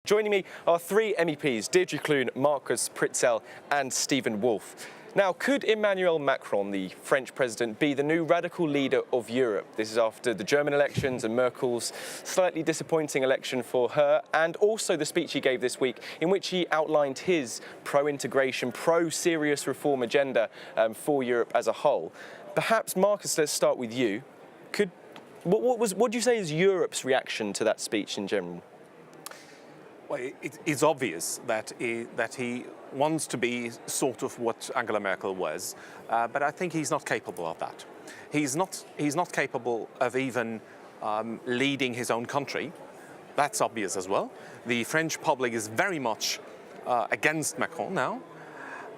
Joining me are three MEPs, Deirdre Clune, Marcus Pritzel and Stephen Wolfe. Now, could Emmanuel Macron, the French president, be the new radical leader of Europe? This is after the German elections and Merkel's slightly disappointing election for her, and also the speech he gave this week in which he outlined his pro-integration, pro-serious reform agenda for Europe as a whole. Perhaps, Marcus, let's start with you. What do you say is Europe's reaction to that speech in general? Well, it's obvious that he wants to be sort of what Angela Merkel was, but I think he's not capable of that. He's not capable of even leading his own country. That's obvious as well. The French public is very much against Macron now,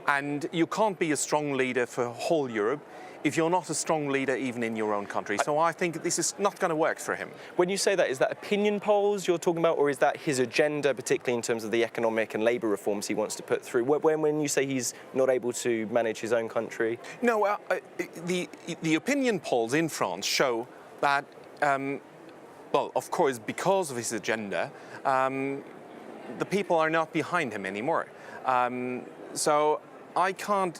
and you can't be a strong leader for whole Europe if you're not a strong leader even in your own country. So I think this is not going to work for him. When you say that, is that opinion polls you're talking about, or is that his agenda, particularly in terms of the economic and labour reforms he wants to put through? When you say he's not able to manage his own country? No, the opinion polls in France show that, well, of course, because of his agenda, the people are not behind him anymore. So I can't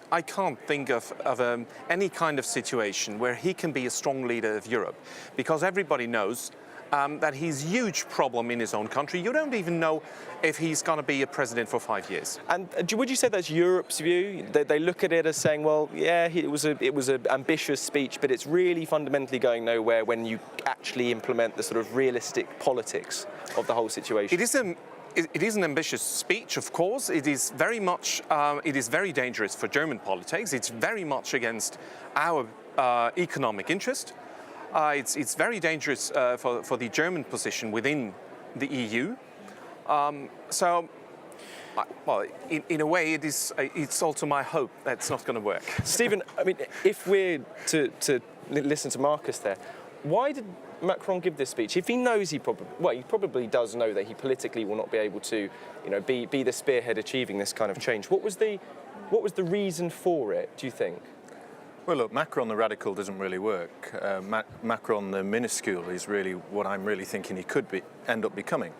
think of any kind of situation where he can be a strong leader of Europe, because everybody knows that he's a huge problem in his own country. You don't even know if he's going to be a president for 5 years. And would you say that's Europe's view? They look at it as saying, well, yeah, it was an ambitious speech, but it's really fundamentally going nowhere when you actually implement the sort of realistic politics of the whole situation. It is an ambitious speech, of course. It is very much. It is very dangerous for German politics. It's very much against our economic interest. It's very dangerous for the German position within the EU. Well, in a way, it's also my hope that's not going to work. Stephen, I mean, if we're to listen to Marcus there, why did Macron give this speech? If he knows he probably does know that he politically will not be able to, be the spearhead achieving this kind of change. What was the reason for it, do you think? Well, look, Macron the radical doesn't really work. Macron the minuscule is really what I'm really thinking he could end up becoming.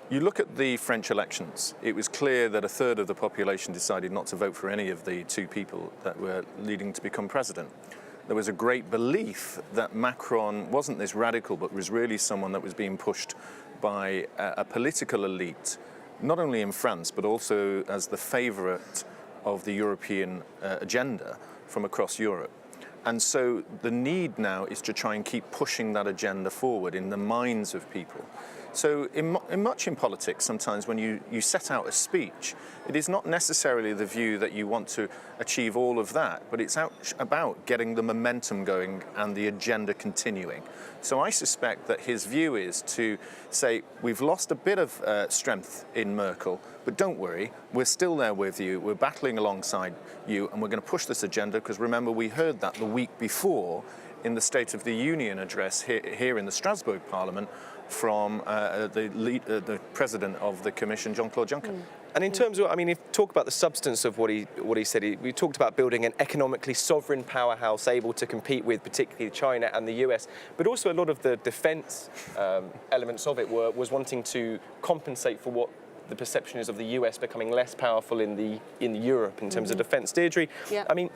You look at the French elections, it was clear that a third of the population decided not to vote for any of the two people that were leading to become president. There was a great belief that Macron wasn't this radical, but was really someone that was being pushed by a political elite, not only in France, but also as the favourite of the European agenda from across Europe. And so the need now is to try and keep pushing that agenda forward in the minds of people. So much in politics, sometimes when you set out a speech, it is not necessarily the view that you want to achieve all of that, but it's about getting the momentum going and the agenda continuing. So I suspect that his view is to say, we've lost a bit of strength in Merkel, but don't worry, we're still there with you, we're battling alongside you, and we're going to push this agenda, because remember, we heard that the week before in the State of the Union address here in the Strasbourg Parliament from the President of the Commission, Jean-Claude Juncker. And in terms of, I mean, if talk about the substance of what he said, we talked about building an economically sovereign powerhouse able to compete with particularly China and the US, but also a lot of the defence elements of it was wanting to compensate for what the perception is of the US becoming less powerful in Europe in terms of defence. Deirdre, yeah. I mean,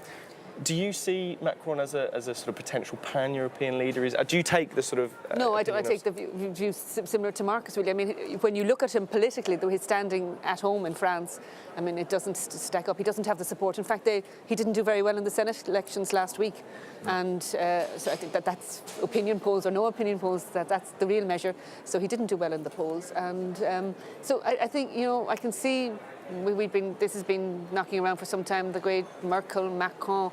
do you see Macron as a sort of potential pan-European leader? Do you take the sort of... No, I don't. I take the view similar to Marcus, really. I mean, when you look at him politically, though he's standing at home in France, I mean, it doesn't stack up. He doesn't have the support. In fact, he didn't do very well in the Senate elections last week. And so I think that's opinion polls or no opinion polls, that's the real measure. So he didn't do well in the polls. And so I think, I can see this has been knocking around for some time, the great Merkel, Macron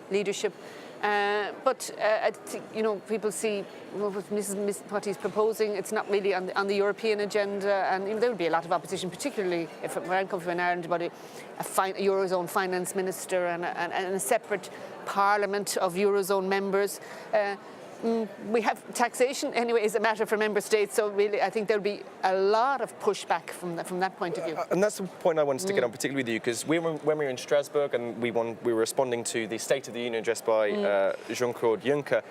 leadership. But I think, people see what he's proposing. It's not really on the European agenda, and there will be a lot of opposition, particularly where I come from in Ireland, about a Eurozone finance minister and a separate parliament of Eurozone members. We have taxation anyway is a matter for member states, so really I think there'll be a lot of pushback from that point of view. And that's the point I wanted to get on particularly with you, because when we were in Strasbourg and we were responding to the State of the Union address by Jean-Claude Juncker,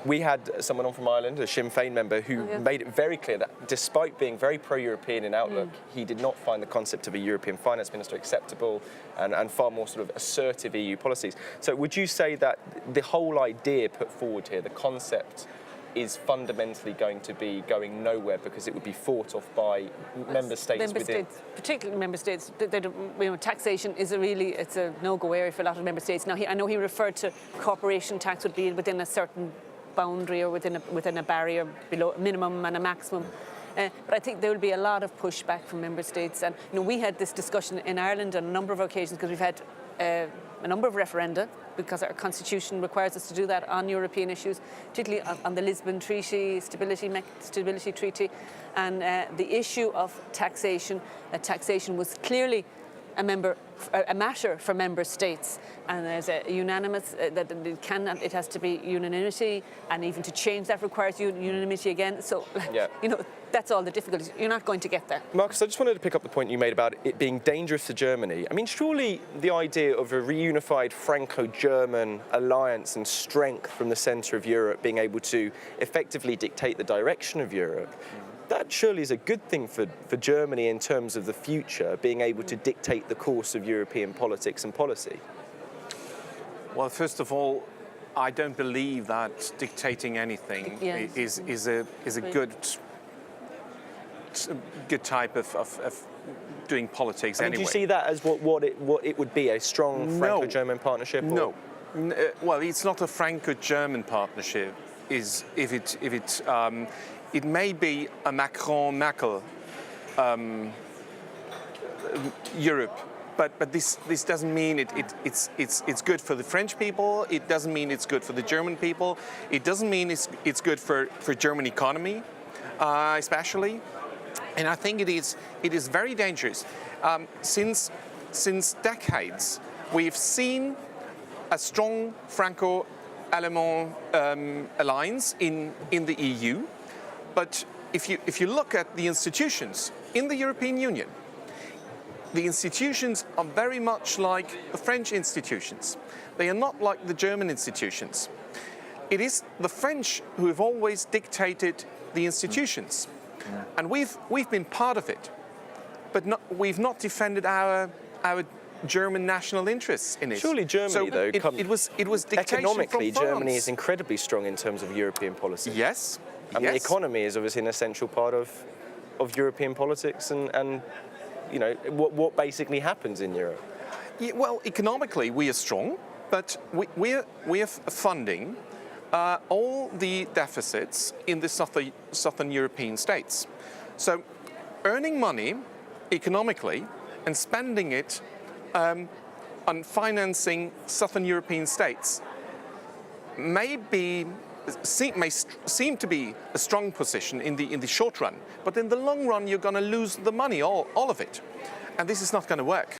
We had someone on from Ireland, a Sinn Féin member, who made it very clear that despite being very pro-European in outlook, he did not find the concept of a European finance minister acceptable and far more sort of assertive EU policies. So would you say that the whole idea put forward here, the concept, is fundamentally going to be going nowhere because it would be fought off by member states within? Particularly member states. Taxation is it's a no-go area for a lot of member states. Now, I know he referred to corporation tax would be within a certain boundary or within a barrier below a minimum and a maximum. But I think there will be a lot of pushback from member states. And we had this discussion in Ireland on a number of occasions because we've had a number of referenda, because our constitution requires us to do that on European issues, particularly on the Lisbon Treaty, Stability Treaty, and the issue of taxation. Taxation was clearly a matter for member states, and there's a unanimous that it has to be unanimity, and even to change that requires unanimity again. So, that's all the difficulties. You're not going to get there. Marcus, I just wanted to pick up the point you made about it being dangerous to Germany. I mean, surely the idea of a reunified Franco-German alliance and strength from the centre of Europe being able to effectively dictate the direction of Europe, that surely is a good thing for Germany in terms of the future, being able to dictate the course of European politics and policy. Well, first of all, I don't believe that dictating anything is a good type of doing politics anyway. Do you see that as what it would be, a strong Franco-German partnership? No. Well, it's not a Franco-German partnership. It may be a Macron-Merkel Europe, but this doesn't mean it's good for the French people. It doesn't mean it's good for the German people. It doesn't mean it's good for German economy, especially. And I think it is very dangerous. Since decades, we've seen a strong Franco-Allemand alliance in the EU. But if you look at the institutions in the European Union, the institutions are very much like the French institutions. They are not like the German institutions. It is the French who have always dictated the institutions. And we've been part of it, but we've not defended our German national interests in it. Surely Germany, though, it was dictation economically, from France. Germany is incredibly strong in terms of European policy. Yes. I mean, the economy is obviously an essential part of European politics and what basically happens in Europe. Yeah, well, economically we are strong, but we are funding all the deficits in the southern European states. So earning money economically and spending it on financing southern European states may seem to be a strong position in the short run, but in the long run you're going to lose the money, all of it, and this is not going to work.